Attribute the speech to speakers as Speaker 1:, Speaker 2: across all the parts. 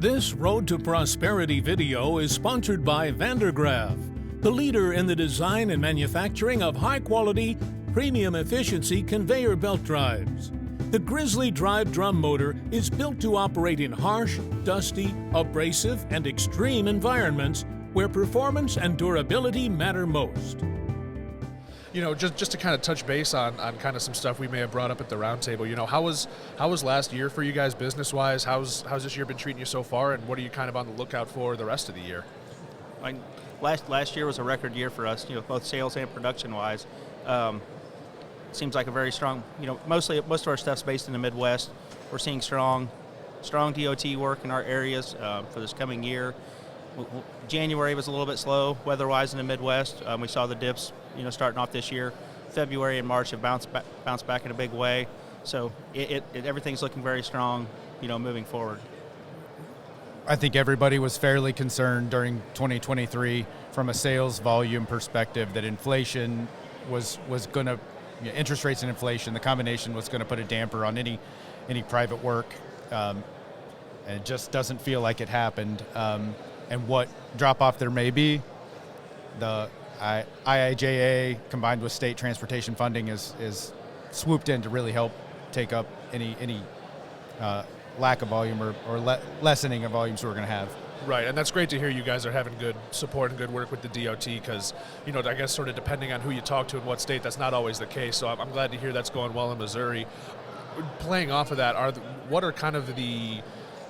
Speaker 1: This Road to Prosperity video is sponsored by Vandergraaf, the leader in the design and manufacturing of high-quality, premium efficiency conveyor belt drives. The Grizzly Drive drum motor is built to operate in harsh, dusty, abrasive, and extreme environments where performance and durability matter most.
Speaker 2: You know, just to kind of touch base on kind of some stuff we may have brought up at the roundtable. You know, how was last year for you guys business-wise? How's this year been treating you so far, and what are you kind of on the lookout for the rest of the year?
Speaker 3: Last year was a record year for us, you know, both sales and production-wise. Seems like a very strong, you know, most of our stuff's based in the Midwest. We're seeing strong DOT work in our areas for this coming year. January was a little bit slow weather-wise in the Midwest. We saw the dips, you know, starting off this year. February and March have bounced back in a big way. So everything's looking very strong, you know, moving forward.
Speaker 4: I think everybody was fairly concerned during 2023 from a sales volume perspective that inflation was going to, you know, interest rates and inflation, the combination was going to put a damper on any private work. And it just doesn't feel like it happened. And what drop-off there may be, the IIJA combined with state transportation funding is swooped in to really help take up any lack of volume or lessening of volumes we're going to have.
Speaker 2: Right, and that's great to hear you guys are having good support and good work with the DOT because, you know, I guess sort of depending on who you talk to in what state, that's not always the case. So I'm glad to hear that's going well in Missouri. Playing off of that, what are kind of the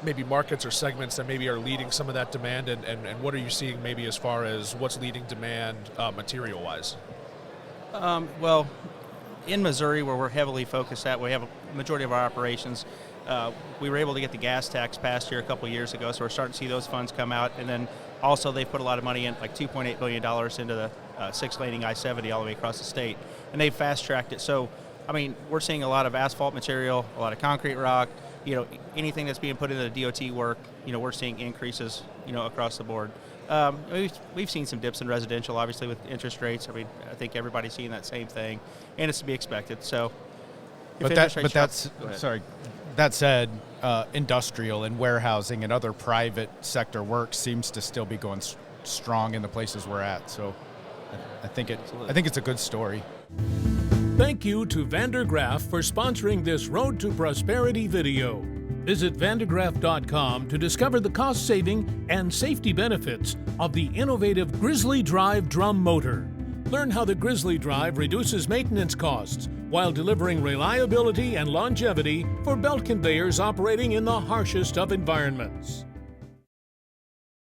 Speaker 2: maybe markets or segments that maybe are leading some of that demand, and what are you seeing maybe as far as what's leading demand material-wise?
Speaker 3: Well, in Missouri, where we're heavily focused at, we have a majority of our operations. We were able to get the gas tax passed here a couple years ago, so we're starting to see those funds come out. And then also they put a lot of money in, like $2.8 billion into the 6-laning I-70 all the way across the state. And they've fast-tracked it. So, I mean, we're seeing a lot of asphalt material, a lot of concrete rock, you know, anything that's being put into the DOT work, you know, we're seeing increases, you know, across the board. We've seen some dips in residential, obviously, with interest rates. I mean, I think everybody's seeing that same thing, and it's to be expected. So,
Speaker 4: that said, industrial and warehousing and other private sector work seems to still be going strong in the places we're at. So, I think it's a good story.
Speaker 1: Thank you to Vandergraaf for sponsoring this Road to Prosperity video. Visit vandergraaf.com to discover the cost-saving and safety benefits of the innovative Grizzly Drive drum motor. Learn how the Grizzly Drive reduces maintenance costs while delivering reliability and longevity for belt conveyors operating in the harshest of environments.